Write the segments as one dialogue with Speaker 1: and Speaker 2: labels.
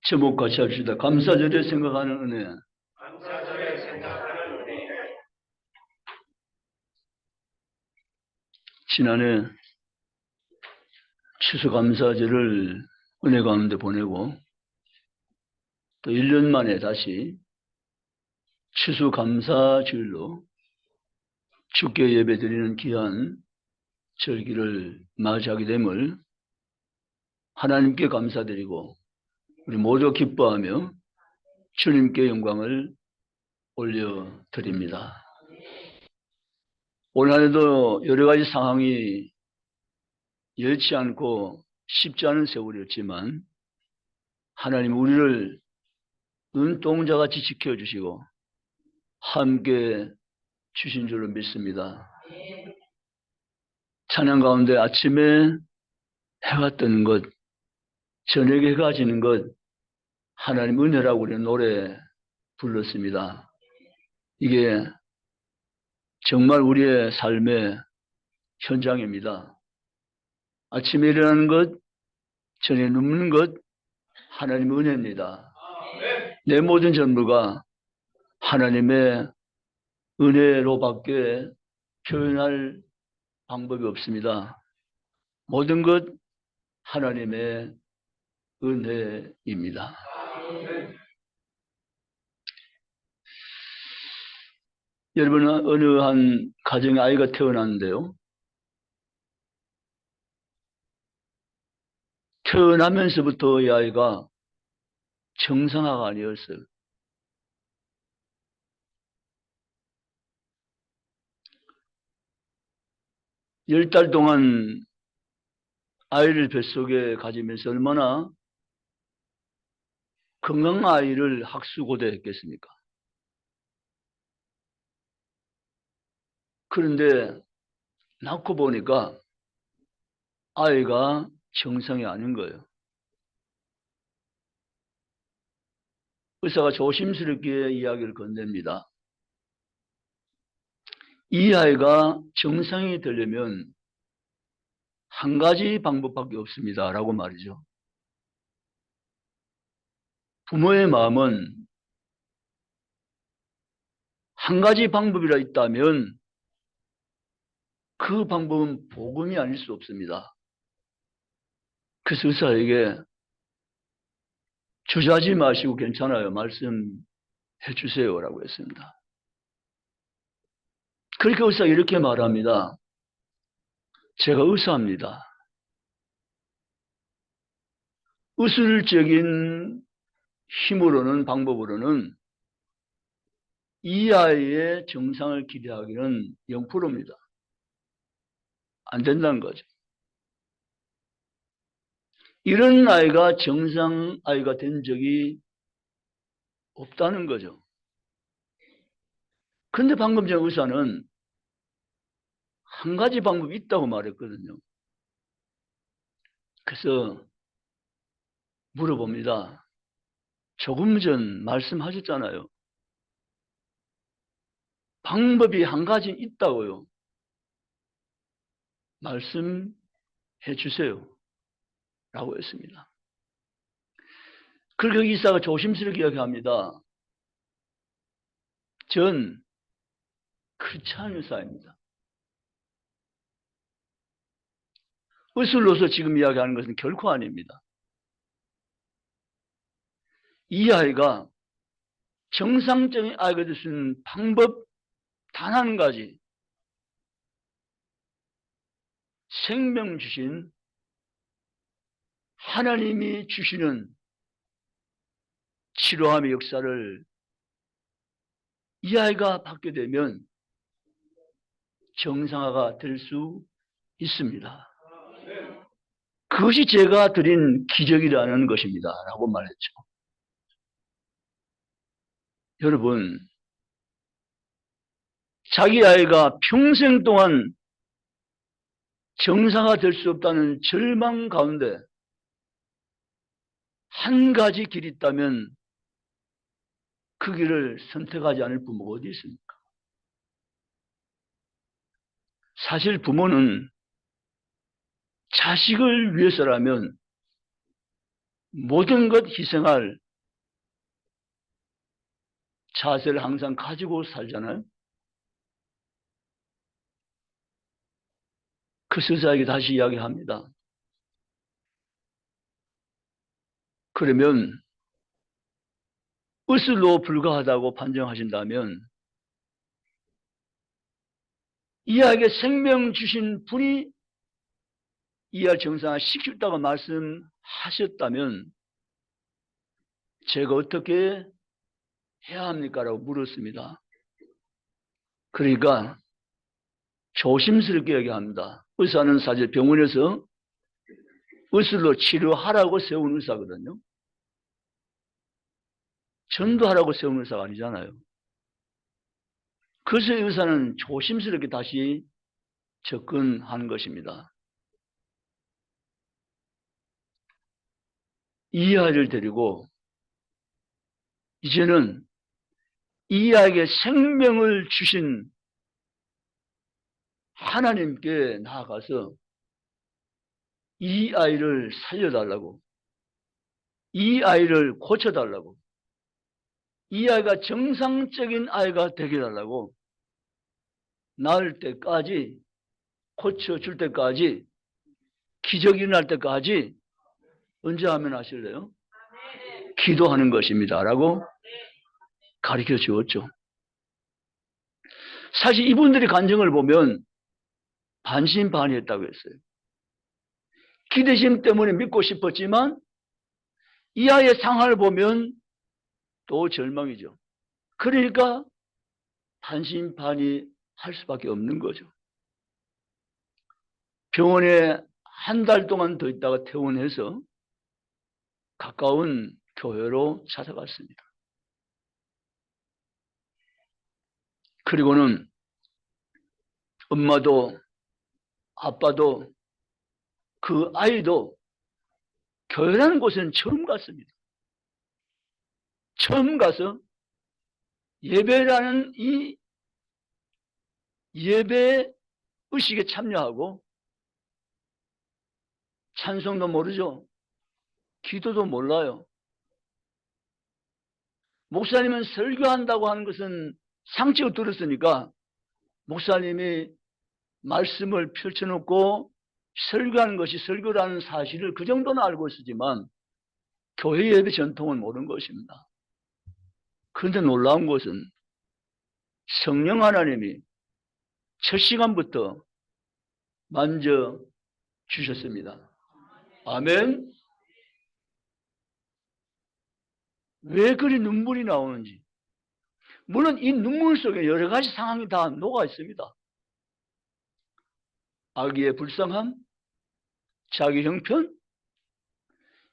Speaker 1: 제목 같이 합시다. 감사절에 생각하는 은혜.
Speaker 2: 감사절에 생각하는 은혜.
Speaker 1: 지난해 추수감사절을 은혜 가운데 보내고 또 1년 만에 다시 추수감사주일로 주께 예배드리는 귀한 절기를 맞이하게 됨을 하나님께 감사드리고 우리 모두 기뻐하며 주님께 영광을 올려드립니다. 올 한해도 여러 가지 상황이 여의치 않고 쉽지 않은 세월이었지만 하나님 우리를 눈동자같이 지켜주시고 함께 주신 줄로 믿습니다. 찬양 가운데 아침에 해가 뜨는 것, 저녁에 해가 지는 것 하나님 은혜라고 우리는 노래 불렀습니다. 이게 정말 우리의 삶의 현장입니다. 아침에 일어나는 것, 저녁에 눕는 것 하나님의 은혜입니다. 내 모든 전부가 하나님의 은혜로밖에 표현할 방법이 없습니다. 모든 것 하나님의 은혜입니다. 여러분 어느 한 가정에 아이가 태어났는데요. 태어나면서부터 이 아이가 정상화가 아니었어요. 열 달 동안 아이를 뱃속에 가지면서 얼마나 건강한 아이를 학수고대했겠습니까? 그런데 낳고 보니까 아이가 정상이 아닌 거예요. 의사가 조심스럽게 이야기를 건넵니다. 이 아이가 정상이 되려면 한 가지 방법밖에 없습니다. 라고 말이죠. 부모의 마음은 한 가지 방법이라 있다면 그 방법은 복음이 아닐 수 없습니다. 그래서 의사에게 주저하지 마시고 괜찮아요. 말씀해 주세요. 라고 했습니다. 그렇게 의사가 이렇게 말합니다. 제가 의사입니다. 의술적인 힘으로는 방법으로는 이 아이의 정상을 기대하기는 0%입니다. 안 된다는 거죠. 이런 아이가 정상 아이가 된 적이 없다는 거죠. 그런데 방금 전 의사는 한 가지 방법이 있다고 말했거든요. 그래서 물어봅니다. 조금 전 말씀하셨잖아요. 방법이 한 가지 있다고요. 말씀해 주세요. 라고 했습니다. 그렇게 의사가 조심스럽게 이야기합니다. 전 그렇지 않은 의사입니다. 의술로서 지금 이야기하는 것은 결코 아닙니다. 이 아이가 정상적인 아이가 될 수 있는 방법 단 한 가지, 생명 주신 하나님이 주시는 치료함의 역사를 이 아이가 받게 되면 정상화가 될 수 있습니다. 그것이 제가 드린 기적이라는 것입니다. 라고 말했죠. 여러분, 자기 아이가 평생 동안 정상화 될 수 없다는 절망 가운데 한 가지 길이 있다면 그 길을 선택하지 않을 부모가 어디 있습니까? 사실 부모는 자식을 위해서라면 모든 것 희생할 자세를 항상 가지고 살잖아요. 그 스사에게 다시 이야기합니다. 그러면 의술로 불과하다고 판정하신다면 이 아이에게 생명 주신 분이 이 아이 정상을 시켰다고 말씀하셨다면 제가 어떻게 해야 합니까? 라고 물었습니다. 그러니까 조심스럽게 얘기합니다. 의사는 사실 병원에서 의술로 치료하라고 세운 의사거든요. 전도하라고 세운 의사가 아니잖아요. 그래서 의사는 조심스럽게 다시 접근하는 것입니다. 이 아이를 데리고 이제는 이 아이에게 생명을 주신 하나님께 나아가서 이 아이를 살려달라고, 이 아이를 고쳐달라고, 이 아이가 정상적인 아이가 되게 해달라고, 나을 때까지, 고쳐줄 때까지, 기적이 일어날 때까지 언제 하면 하실래요? 기도하는 것입니다. 라고 가르쳐 주었죠. 사실 이분들의 간증을 보면 반신반의했다고 했어요. 기대심 때문에 믿고 싶었지만 이 아이의 상황을 보면 또 절망이죠. 그러니까 반신반의할 수밖에 없는 거죠. 병원에 한 달 동안 더 있다가 퇴원해서 가까운 교회로 찾아갔습니다. 그리고는 엄마도 아빠도 그 아이도 교회라는 곳에는 처음 갔습니다. 처음 가서 예배라는 이 예배 의식에 참여하고 찬송도 모르죠. 기도도 몰라요. 목사님은 설교한다고 하는 것은 상식으로 들었으니까 목사님이 말씀을 펼쳐놓고 설교하는 것이 설교라는 사실을 그 정도는 알고 있었지만 교회 예배 전통은 모르는 것입니다. 그런데 놀라운 것은 성령 하나님이 첫 시간부터 만져 주셨습니다. 아멘. 왜 그리 눈물이 나오는지. 물론 이 눈물 속에 여러 가지 상황이 다 녹아 있습니다. 아기의 불쌍함, 자기 형편,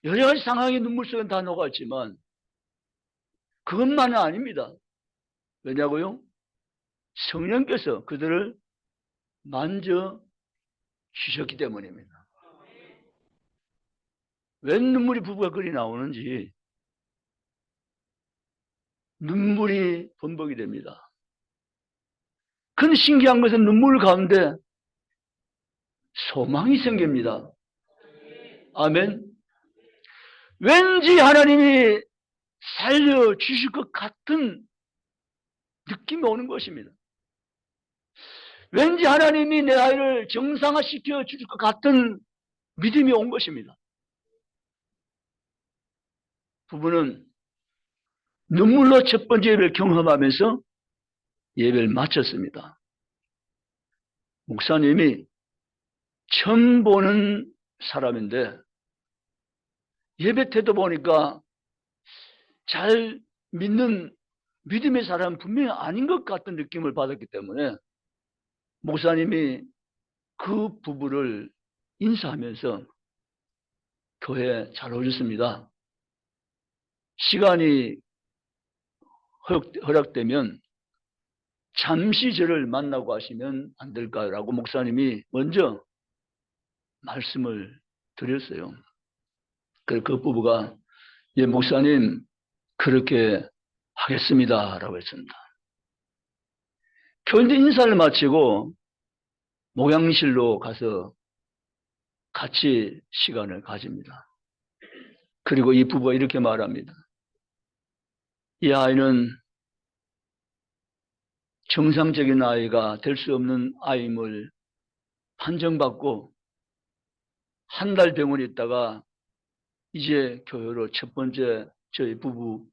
Speaker 1: 여러 가지 상황이 눈물 속에 다 녹아 있지만 그것만은 아닙니다. 왜냐고요? 성령께서 그들을 만져 주셨기 때문입니다. 웬 눈물이 부부가 그리 나오는지 눈물이 범벅이 됩니다. 근데 신기한 것은 눈물 가운데 소망이 생깁니다. 아멘. 왠지 하나님이 살려주실 것 같은 느낌이 오는 것입니다. 왠지 하나님이 내 아이를 정상화시켜 주실 것 같은 믿음이 온 것입니다. 부부는 눈물로 첫 번째 예배를 경험하면서 예배를 마쳤습니다. 목사님이 처음 보는 사람인데 예배 태도 보니까 잘 믿는 믿음의 사람은 분명히 아닌 것 같은 느낌을 받았기 때문에 목사님이 그 부부를 인사하면서 교회에 잘 오셨습니다. 시간이 허락되면 잠시 저를 만나고 하시면 안 될까라고 목사님이 먼저 말씀을 드렸어요. 그래서 그 부부가 예, 목사님 그렇게 하겠습니다 라고 했습니다. 교인들 인사를 마치고 목양실로 가서 같이 시간을 가집니다. 그리고 이 부부가 이렇게 말합니다. 이 아이는 정상적인 아이가 될 수 없는 아임을 판정받고 한 달 병원에 있다가 이제 교회로 첫 번째 저희 부부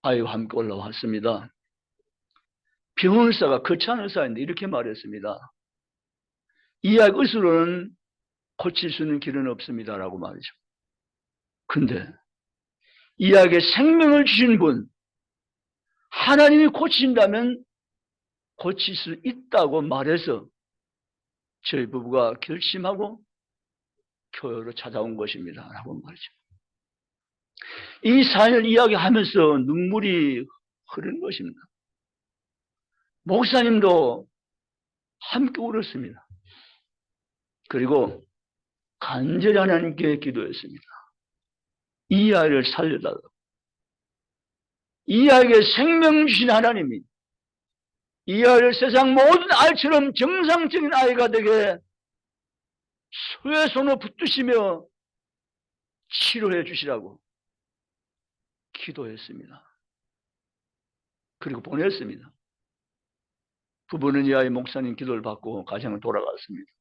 Speaker 1: 아이와 함께 올라왔습니다. 병원 의사가 거창한 의사인데 이렇게 말했습니다. 이 아이 의술로는 고칠 수 있는 길은 없습니다라고 말이죠. 근데 이 아이에게 생명을 주신 분, 하나님이 고친다면 고칠 수 있다고 말해서 저희 부부가 결심하고 교회로 찾아온 것입니다. 라고 말이죠. 이 사연을 이야기하면서 눈물이 흐르는 것입니다. 목사님도 함께 울었습니다. 그리고 간절히 하나님께 기도했습니다. 이 아이를 살려달라고. 이 아이에게 생명 주신 하나님이 이 아이를 세상 모든 아이처럼 정상적인 아이가 되게 수의 손을 붙드시며 치료해 주시라고 기도했습니다. 그리고 보냈습니다. 부부는 이 아이 목사님 기도를 받고 가정을 돌아갔습니다.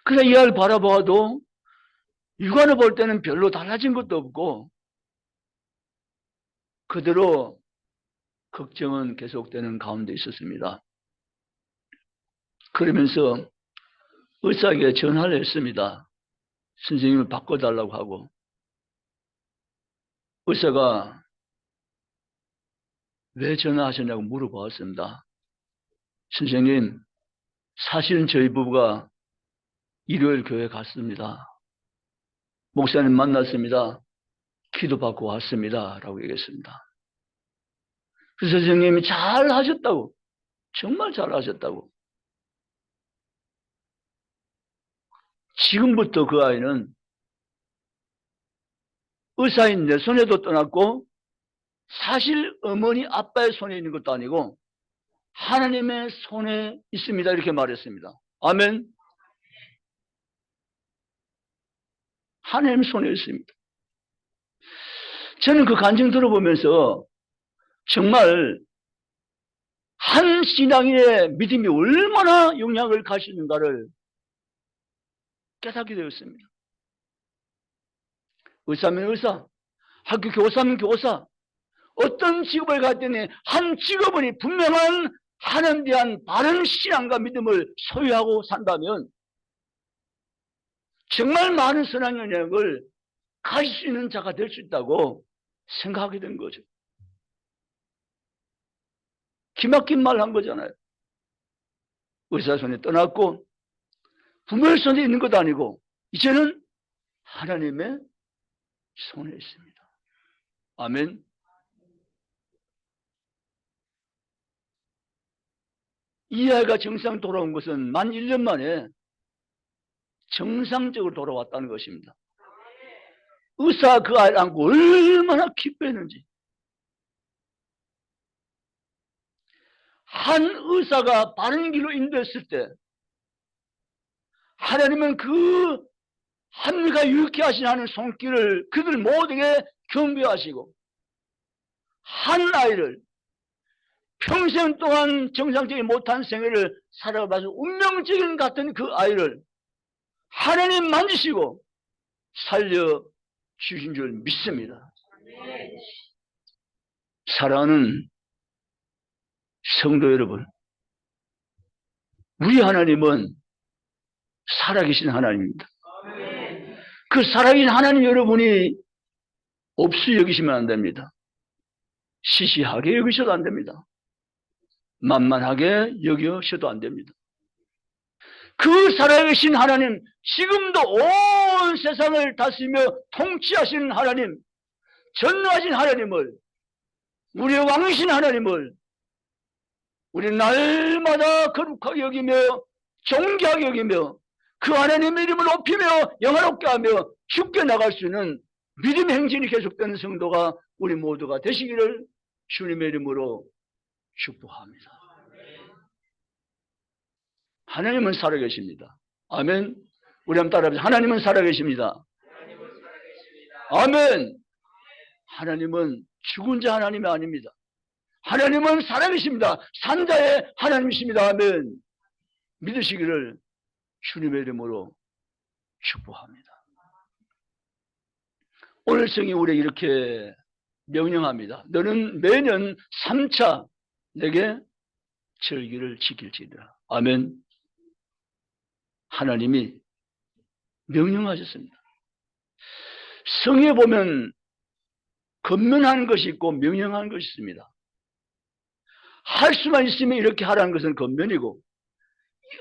Speaker 1: 그래서 이 아이를 바라보아도 육안을 볼 때는 별로 달라진 것도 없고 그대로 걱정은 계속되는 가운데 있었습니다. 그러면서 의사에게 전화를 했습니다. 선생님을 바꿔달라고 하고 의사가 왜 전화하셨냐고 물어보았습니다. 선생님, 사실은 저희 부부가 일요일 교회 갔습니다. 목사님 만났습니다. 기도받고 왔습니다. 라고 얘기했습니다. 그래서 선생님이 잘 하셨다고, 정말 잘 하셨다고. 지금부터 그 아이는 의사인 내 손에도 떠났고 사실 어머니 아빠의 손에 있는 것도 아니고 하나님의 손에 있습니다. 이렇게 말했습니다. 아멘. 하나님 손에 있습니다. 저는 그 간증 들어보면서 정말 한 신앙인의 믿음이 얼마나 영향을 가시는가를 깨닫게 되었습니다. 의사면 의사, 학교 교사면 교사, 어떤 직업을 갖더니 한 직업은 분명한 하나님에 대한 바른 신앙과 믿음을 소유하고 산다면 정말 많은 선한 영향을 가질 수 있는 자가 될 수 있다고 생각하게 된 거죠. 기막힌 말 한 거잖아요. 의사 손에 떠났고 부모의 손에 있는 것도 아니고 이제는 하나님의 손에 있습니다. 아멘. 이 아이가 정상 돌아온 것은 만 1년 만에 정상적으로 돌아왔다는 것입니다. 의사가 그 아이를 안고 얼마나 기뻐했는지. 한 의사가 바른 길로 인도했을 때 하나님은 그 합리가 유익해 하신 하는 손길을 그들 모두에게 경배하시고 한 아이를 평생 동안 정상적인 못한 생애를 살아가면서 운명적인 같은 그 아이를 하나님 만지시고 살려주신 줄 믿습니다. 사랑하는 성도 여러분, 우리 하나님은 살아계신 하나님입니다. 그 살아계신 하나님 여러분이 없이 여기시면 안 됩니다. 시시하게 여기셔도 안 됩니다. 만만하게 여기셔도 안 됩니다. 그 살아계신 하나님, 지금도 온 세상을 다스리며 통치하시는 하나님, 전능하신 하나님을, 우리의 왕이신 하나님을 우리 날마다 거룩하게 여기며 존귀하게 여기며 그 하나님의 이름을 높이며 영화롭게 하며 죽게 나갈 수 있는 믿음의 행진이 계속되는 성도가 우리 모두가 되시기를 주님의 이름으로 축복합니다. 하나님은 살아계십니다. 아멘. 우리 한번 따라합시다. 하나님은 살아계십니다. 아멘. 하나님은 죽은 자 하나님이 아닙니다. 하나님은 살아계십니다. 산자의 하나님이십니다. 아멘. 믿으시기를 주님의 이름으로 축복합니다. 오늘 성이 우리에게 이렇게 명령합니다. 너는 매년 3차 내게 절기를 지킬지니라. 아멘. 하나님이 명령하셨습니다. 성에 보면 권면하는 것이 있고 명령하는 것이 있습니다. 할 수만 있으면 이렇게 하라는 것은 권면이고,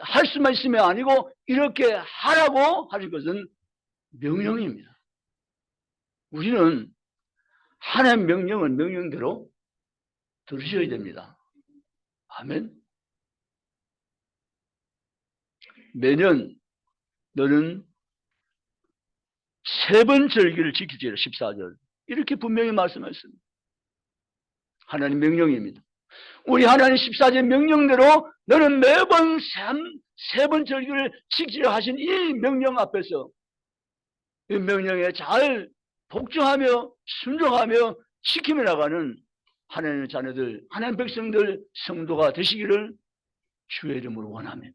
Speaker 1: 할 수만 있으면 아니고 이렇게 하라고 하는 것은 명령입니다. 우리는 하나님의 명령은 명령대로 들으셔야 됩니다. 아멘. 매년 너는 3번 절기를 지키지라. 14절 이렇게 분명히 말씀하셨습니다. 하나님 명령입니다. 우리 하나님 14절 명령대로 너는 매번 3번 절기를 지키라 하신 이 명령 앞에서 이 명령에 잘 복종하며 순종하며 지키며 나가는 하나님의 자녀들, 하나님 백성들, 성도가 되시기를 주의 이름으로 원합니다.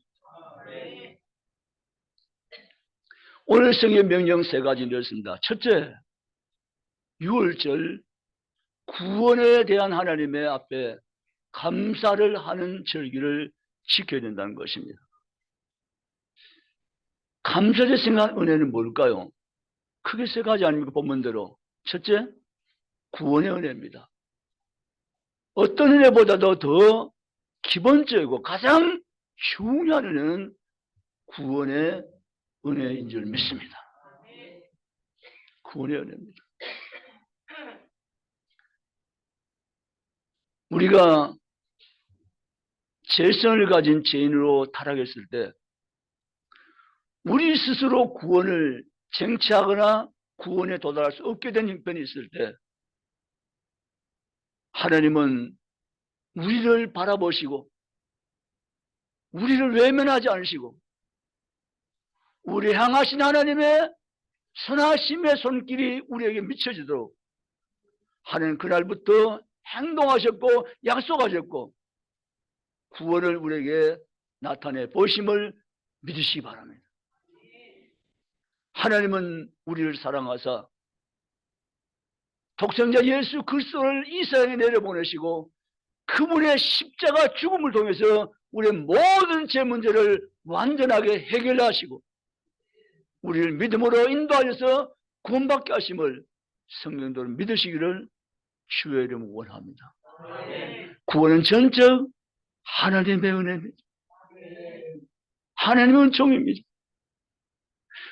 Speaker 1: 오늘 성의 명령 3가지 되었습니다. 첫째, 6월절 구원에 대한 하나님의 앞에 감사를 하는 절기를 지켜야 된다는 것입니다. 감사를 생각한 은혜는 뭘까요? 크게 3가지 아닙니까? 본문대로. 첫째, 구원의 은혜입니다. 어떤 은혜보다도 더 기본적이고 가장 중요한 은혜는 구원의 은혜인 줄 믿습니다. 구원의 은혜입니다. 우리가 죄성을 가진 죄인으로 타락했을 때 우리 스스로 구원을 쟁취하거나 구원에 도달할 수 없게 된 형편이 있을 때 하나님은 우리를 바라보시고 우리를 외면하지 않으시고 우리 향하신 하나님의 선하심의 손길이 우리에게 미쳐지도록 하나님 그날부터 행동하셨고 약속하셨고 구원을 우리에게 나타내 보심을 믿으시기 바랍니다. 하나님은 우리를 사랑하사 독생자 예수 그리스도를 이 세상에 내려보내시고 그분의 십자가 죽음을 통해서 우리의 모든 죄 문제를 완전하게 해결하시고 우리를 믿음으로 인도하셔서 구원받게 하심을 성령도로 믿으시기를 주의 이름으로 원합니다. 구원은 전적 하나님의 은혜입니다. 하나님의 은총입니다.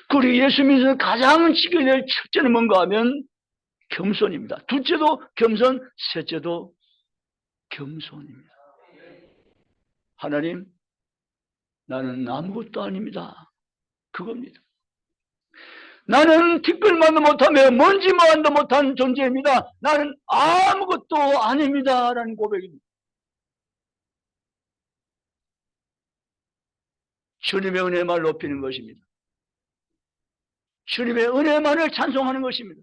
Speaker 1: 그리고 예수 믿어서 가장 지켜야 될 첫째는 뭔가 하면 겸손입니다. 둘째도 겸손, 셋째도 겸손입니다. 하나님, 나는 아무것도 아닙니다. 그겁니다. 나는 티끌만도 못하며 먼지만도 못한 존재입니다. 나는 아무것도 아닙니다. 라는 고백입니다. 주님의 은혜만 높이는 것입니다. 주님의 은혜만을 찬송하는 것입니다.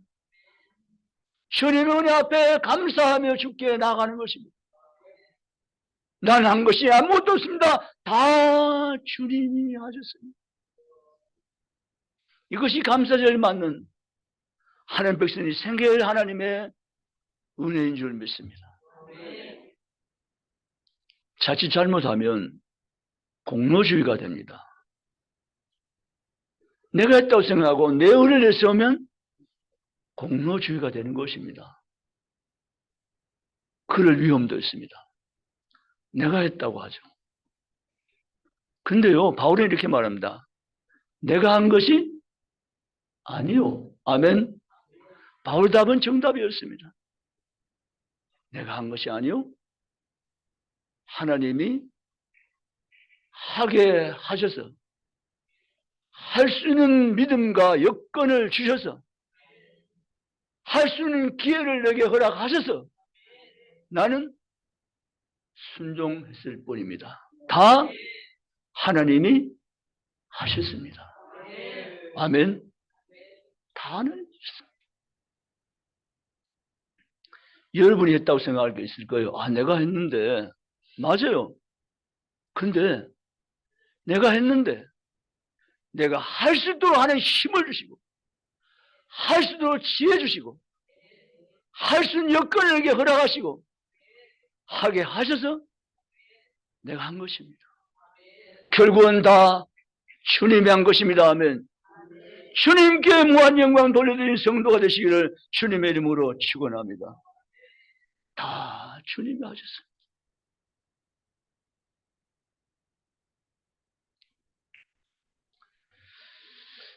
Speaker 1: 주님의 은혜 앞에 감사하며 주께 나가는 것입니다. 난 한 것이 아무것도 없습니다. 다 주님이 하셨습니다. 이것이 감사절을 맞는 하나님 백성이 생겨야 할 하나님의 은혜인 줄 믿습니다. 자칫 잘못하면 공로주의가 됩니다. 내가 했다고 생각하고 내 은혜를 내세우면 공로주의가 되는 것입니다. 그럴 위험도 있습니다. 내가 했다고 하죠. 근데요, 바울은 이렇게 말합니다. 내가 한 것이 아니요. 아멘. 바울 답은 정답이었습니다. 내가 한 것이 아니요. 하나님이 하게 하셔서 할 수 있는 믿음과 여건을 주셔서 할 수 있는 기회를 내게 허락하셔서 나는 순종했을 뿐입니다. 다 하나님이 하셨습니다. 아멘. 다 하나님. 여러분이 했다고 생각할 게 있을 거예요. 아, 내가 했는데. 맞아요. 근데 내가 했는데 내가 할 수 있도록 하는 힘을 주시고 할 수 있도록 지혜 주시고 할 수 있는 여건을 내게 허락하시고 하게 하셔서 내가 한 것입니다. 결국은 다 주님이 한 것입니다. 아멘. 주님께 무한 영광 돌려드리는 성도가 되시기를 주님의 이름으로 축원합니다. 다 주님이 하셨어요.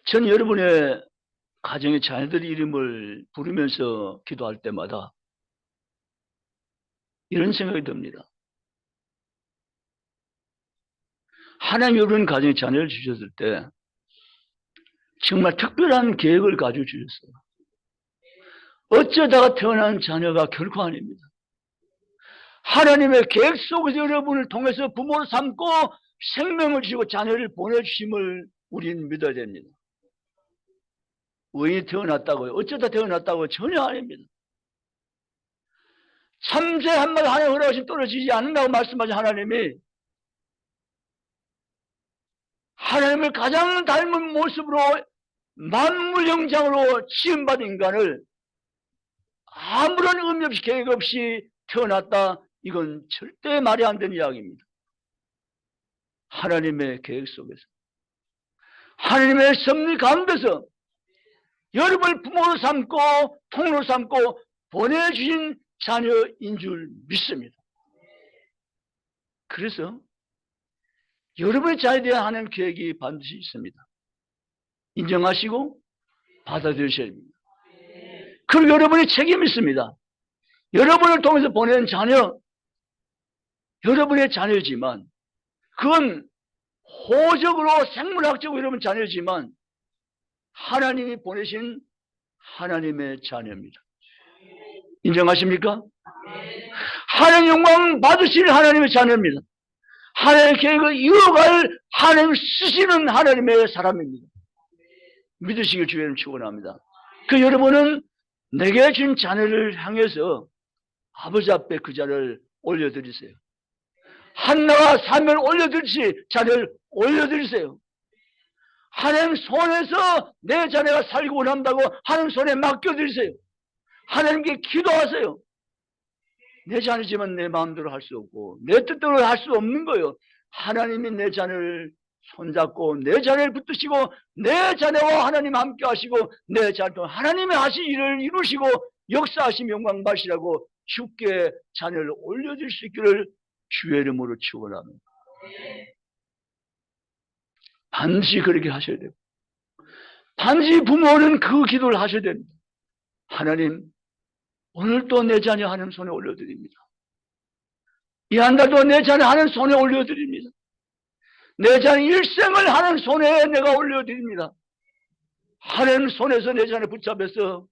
Speaker 1: 전 여러분의 가정의 자녀들 이름을 부르면서 기도할 때마다 이런 생각이 듭니다. 하나님 여러분 가정의 자녀를 주셨을 때 정말 특별한 계획을 가지고 주셨어요. 어쩌다가 태어난 자녀가 결코 아닙니다. 하나님의 계획 속에서 여러분을 통해서 부모로 삼고 생명을 주시고 자녀를 보내주심을 우리는 믿어야 됩니다. 우연히 태어났다고요? 어쩌다 태어났다고요? 전혀 아닙니다. 참새 한 마리 하나님 허락하시면 떨어지지 않는다고 말씀하신 하나님이 하나님을 가장 닮은 모습으로 만물 형상으로 지음받은 인간을 아무런 의미 없이 계획 없이 태어났다. 이건 절대 말이 안 되는 이야기입니다. 하나님의 계획 속에서 하나님의 섭리 가운데서 여러분을 부모로 삼고 통로로 삼고 보내주신 자녀인 줄 믿습니다. 그래서 여러분의 자녀에 대한 하나님 계획이 반드시 있습니다. 인정하시고 받아들이셔야 합니다. 그리고 여러분의 책임이 있습니다. 여러분을 통해서 보낸 자녀, 여러분의 자녀지만 그건 호적으로 생물학적으로 여러분 자녀지만 하나님이 보내신 하나님의 자녀입니다. 인정하십니까? 하나님 영광 받으실 하나님의 자녀입니다. 하나님의 계획을 이어갈 하나님 쓰시는 하나님의 사람입니다. 믿으시길 주의를 축원합니다. 그 여러분은 내게 준 자녀를 향해서 아버지 앞에 그 자를 올려드리세요. 한나와 사면을 올려드리시 자녀를 올려드리세요. 하나님 손에서 내 자녀가 살고 원한다고 하나님 손에 맡겨드리세요. 하나님께 기도하세요. 내 자녀지만 내 마음대로 할 수 없고 내 뜻대로 할 수 없는 거예요. 하나님이 내 자녀를 손잡고 내 자녀를 붙드시고 내 자녀와 하나님 함께 하시고 내 자녀 하나님이 하신 일을 이루시고 역사하시며 영광 받으시라고 주께 자녀를 올려줄 수 있기를 주의 이름으로 축원합니다. 반드시 그렇게 하셔야 돼요. 반드시 부모는 그 기도를 하셔야 됩니다. 하나님, 오늘 또 내 자녀 하나님 손에 올려드립니다. 이 한 달도 내 자녀 하나님 손에 올려드립니다. 내 자녀 일생을 하나님 손에 내가 올려드립니다. 하나님 손에서 내 자녀 붙잡아서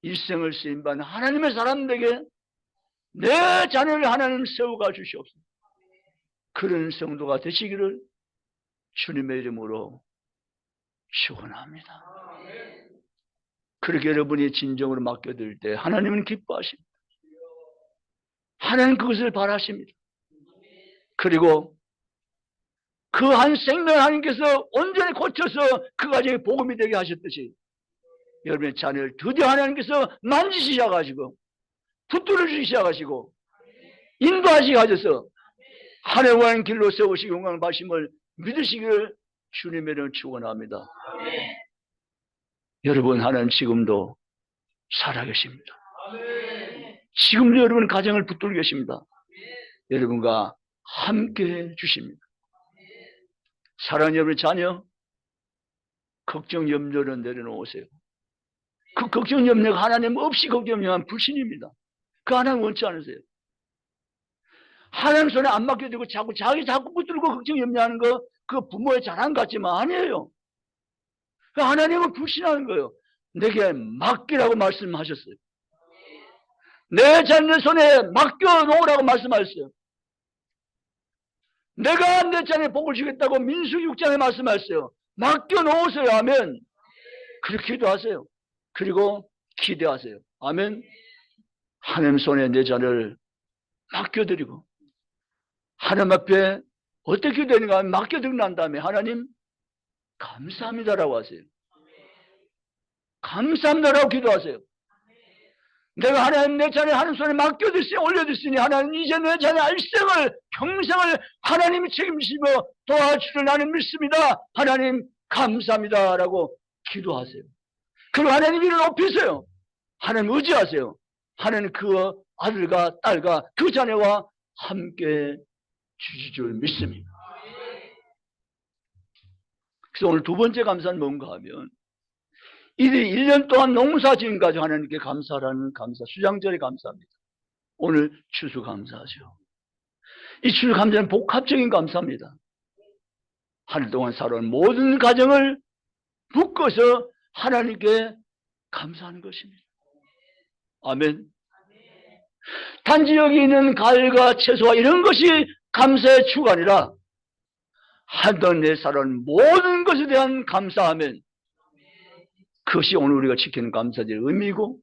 Speaker 1: 일생을 쓰임받는 하나님의 사람들에게 내 자녀를 하나님 세워가 주시옵소서. 그런 성도가 되시기를 주님의 이름으로 축원합니다. 그렇게 여러분이 진정으로 맡겨드릴 때 하나님은 기뻐하십니다. 하나님 그것을 바라십니다. 그리고 그 한 생명 하나님께서 온전히 고쳐서 그 가정에 복음이 되게 하셨듯이 여러분의 자녀를 드디어 하나님께서 만지시기 시작하시고 붙들어 주시기 시작하시고 인도하시게 하셔서 하나님 원하는 길로 세우시기 영광을 받으심을 믿으시기를 주님의 이름으로 축원합니다. 여러분 하나님 지금도 살아계십니다. 지금도 여러분 가정을 붙들고 계십니다. 여러분과 함께해 주십니다. 사랑하는 여러분의 자녀 걱정 염려를 내려놓으세요. 그 걱정 염려가 하나님 없이 걱정 염려한 불신입니다. 그 하나님 원치 않으세요. 하나님 손에 안 맡겨두고 자꾸 붙들고 걱정 염려하는 거 그 부모의 자랑 같지만 아니에요. 하나님은 불신하는 거예요. 내게 맡기라고 말씀하셨어요. 내 자녀 손에 맡겨놓으라고 말씀하셨어요. 내가 내 자녀에 복을 주겠다고 민수기 6장에 말씀하셨어요. 맡겨놓으세요 하면 그렇게 기도하세요. 그리고 기대하세요. 아멘. 하나님 손에 내 자를 맡겨드리고 하나님 앞에 어떻게 되는가 맡겨드리고 난 다음에 하나님 감사합니다라고 하세요. 감사합니다라고 기도하세요. 내가 하나님 내 자녀 하나님 손에 맡겨드렸으니 올려드렸으니 하나님 이제 내 자녀 일생을 평생을 하나님이 책임지시며 도와주시를 나는 믿습니다. 하나님 감사합니다라고 기도하세요. 그리고 하나님 이를 높이세요. 하나님 의지하세요. 하나님 그 아들과 딸과 그 자녀와 함께 주실 줄 믿습니다. 그래서 오늘 두 번째 감사는 뭔가 하면 이들이 1년 동안 농사 지은 가지고 하나님께 감사라는 감사, 수장절에 감사합니다. 오늘 추수감사하죠. 이 추수감사는 복합적인 감사입니다. 한 해 동안 살아온 모든 가정을 묶어서 하나님께 감사하는 것입니다. 아멘. 단지 여기 있는 과일과 채소와 이런 것이 감사의 추가 아니라 한동 내 살아온 모든 것에 대한 감사하면 그것이 오늘 우리가 지키는 감사의 의미이고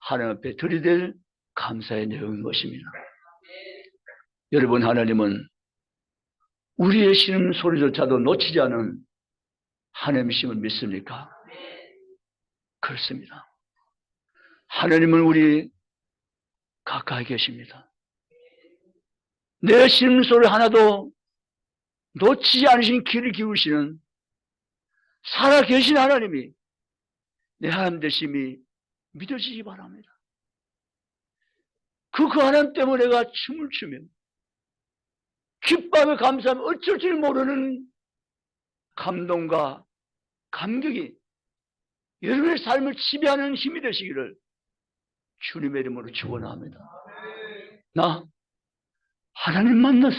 Speaker 1: 하나님 앞에 드리될 감사의 내용인 것입니다. 여러분, 하나님은 우리의 신음소리조차도 놓치지 않은 하나님이심을 믿습니까? 그렇습니다. 하나님은 우리 가까이 계십니다. 내 신음소리 하나도 놓치지 않으신 귀를 기울이시는 살아계신 하나님이 내 하나님 되심이 믿어지기 바랍니다. 그 하나님 때문에 내가 춤을 추며 기뻐하며 감사하며 어쩔 줄 모르는 감동과 감격이 여러분의 삶을 지배하는 힘이 되시기를 주님의 이름으로 축원합니다. 나 하나님 만났어.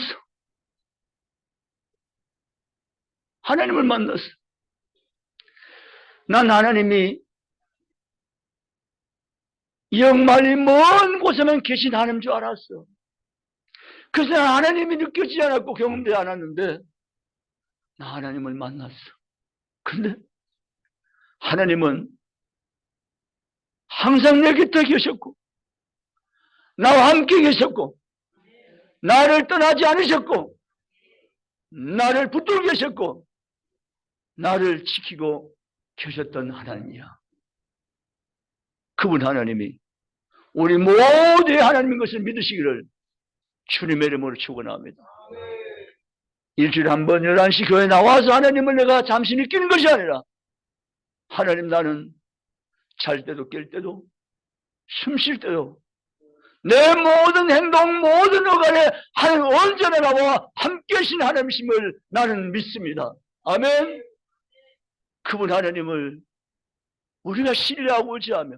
Speaker 1: 하나님을 만났어. 난 하나님이 영말리 먼 곳에만 계신 하나님인 줄 알았어. 그래서 하나님이 느껴지지 않았고 경험되지 않았는데 나 하나님을 만났어. 그런데 하나님은 항상 내 곁에 계셨고 나와 함께 계셨고 나를 떠나지 않으셨고 나를 붙들고 계셨고 나를 지키고 계셨던 하나님이야. 그분 하나님이 우리 모두의 하나님인 것을 믿으시기를 주님의 이름으로 축원합니다. 일주일에 한 번 11시 교회에 나와서 하나님을 내가 잠시 느끼는 것이 아니라 하나님 나는 잘 때도 깰 때도 숨 쉴 때도 내 모든 행동 모든 어간에 하나님 언제나 나와 함께 하신 하나님이심을 나는 믿습니다. 아멘. 그분 하나님을 우리가 신뢰하고 의지하며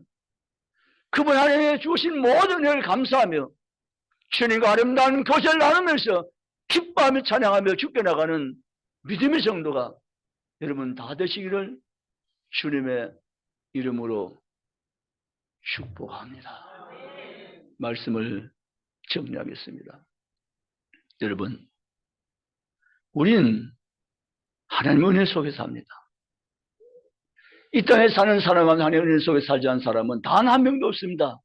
Speaker 1: 그분 하나님의 주신 모든 은혜를 감사하며 주님과 아름다운 교제를 나누면서 기뻐하며 찬양하며 죽겨나가는 믿음의 정도가 여러분 다 되시기를 주님의 이름으로 축복합니다. 말씀을 정리하겠습니다. 여러분, 우리는 하나님의 은혜 속에 삽니다. 이 땅에 사는 사람은 하나님의 은혜 속에 살지 않은 사람은 단 한 명도 없습니다.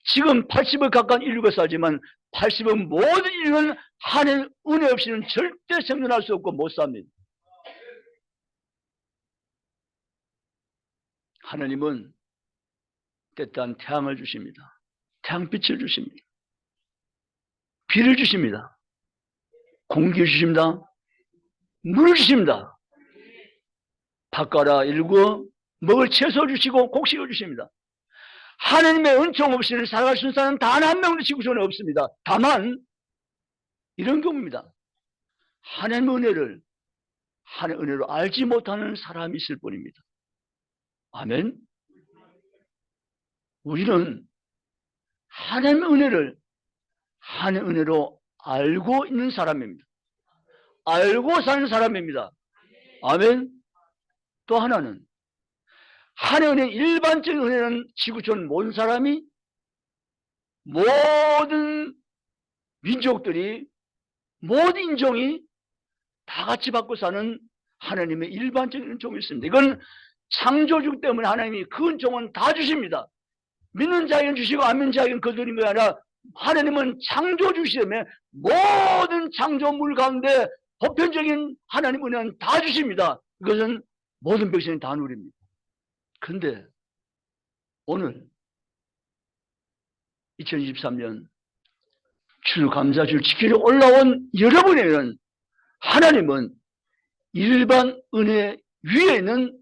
Speaker 1: 지금 80억 가까운 인류가 살지만 80억 모든 인류는 하나님의 은혜 없이는 절대 생존할 수 없고 못 삽니다. 하나님은 때때한 태양을 주십니다. 태양빛을 주십니다. 비를 주십니다. 공기를 주십니다. 물을 주십니다. 밭가라 일구 먹을 채소 주시고 곡식을 주십니다. 하나님의 은총 없이는 살아갈 수 있는 사람은 단 한 명도 지구촌에 없습니다. 다만 이런 경우입니다. 하나님의 은혜를 하나님의 은혜로 알지 못하는 사람이 있을 뿐입니다. 아멘. 우리는 하나님의 은혜를 하나님의 은혜로 알고 있는 사람입니다. 알고 사는 사람입니다. 아멘. 또 하나는 하나님의 은혜, 일반적인 은혜는 지구촌 모든 사람이 모든 민족들이 모든 인종이 다 같이 받고 사는 하나님의 일반적인 은총이 있습니다. 이건 창조주 때문에 하나님이 그 은총은 다 주십니다. 믿는 자에게는 주시고 안 믿는 자에게는 거두는 것이 아니라 하나님은 창조주시며 모든 창조물 가운데 보편적인 하나님 은혜는 다 주십니다. 이것은 모든 백성이 다 누립니다. 그런데 오늘 2023년 추수감사주를 지키러 올라온 여러분에게는 하나님은 일반 은혜 위에 있는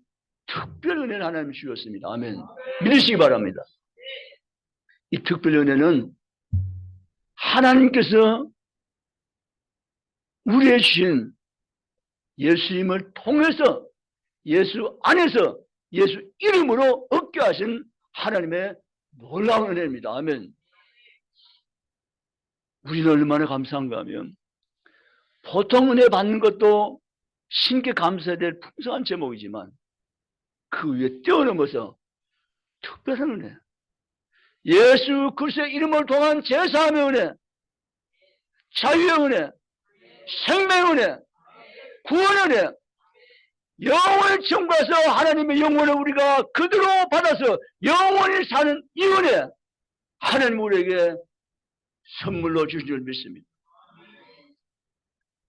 Speaker 1: 특별 은혜를 하나님이 주셨습니다. 아멘. 믿으시기 바랍니다. 이 특별 은혜는 하나님께서 우리의 주신 예수님을 통해서 예수 안에서 예수 이름으로 얻게 하신 하나님의 놀라운 은혜입니다. 아멘. 우리는 얼마나 감사한가 하면 보통 은혜 받는 것도 신께 감사해야 될 풍성한 제목이지만 그 위에 뛰어넘어서 특별한 은혜, 예수 그리스도의 이름을 통한 제사함의 은혜, 자유의 은혜, 생명의 은혜, 구원의 은혜, 영원히 천국에서 하나님의 영혼을 우리가 그대로 받아서 영원히 사는 이 은혜, 하나님 우리에게 선물로 주신 줄 믿습니다.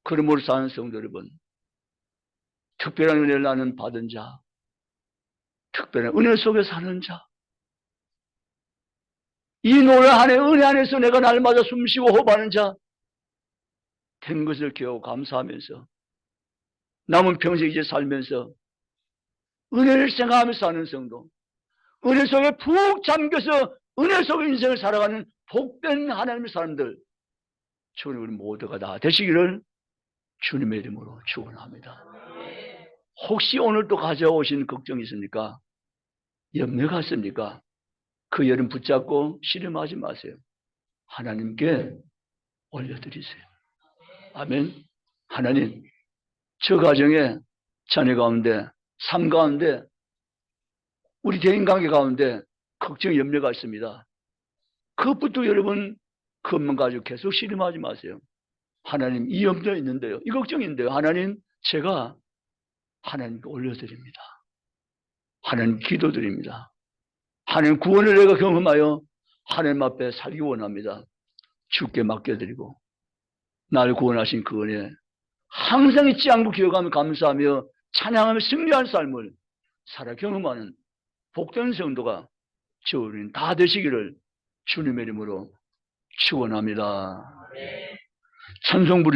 Speaker 1: 그러므로 사는 성도 여러분, 특별한 은혜를 나는 받은 자, 특별한 은혜 속에 사는 자, 이 노래 안에 은혜 안에서 내가 날마다 숨쉬고 호흡하는 자 된 것을 기억하고 감사하면서 남은 평생 이제 살면서 은혜를 생각하면서 사는 성도, 은혜 속에 푹 잠겨서 은혜 속의 인생을 살아가는 복된 하나님의 사람들, 주님 우리 모두가 다 되시기를 주님의 이름으로 축원합니다. 혹시 오늘 또 가져오신 걱정이 있습니까? 염려가 있습니까? 그 여름 붙잡고 씨름하지 마세요. 하나님께 올려드리세요. 아멘. 하나님, 저 가정에 자녀 가운데, 삶 가운데, 우리 대인관계 가운데 걱정, 염려가 있습니다. 그것부터 여러분 그것만 가지고 계속 씨름하지 마세요. 하나님, 이 염려 있는데요, 이 걱정인데요, 하나님, 제가 하나님께 올려드립니다. 하나님 기도드립니다. 하나님 구원을 내가 경험하여 하나님 앞에 살기 원합니다. 주께 맡겨드리고 나를 구원하신 그 은혜 항상 잊지 않고 기억하며 감사하며 찬양하며 승리하는 삶을 살아 경험하는 복된 성도가 저우린 다 되시기를 주님의 이름으로 축원합니다. 찬송 부르시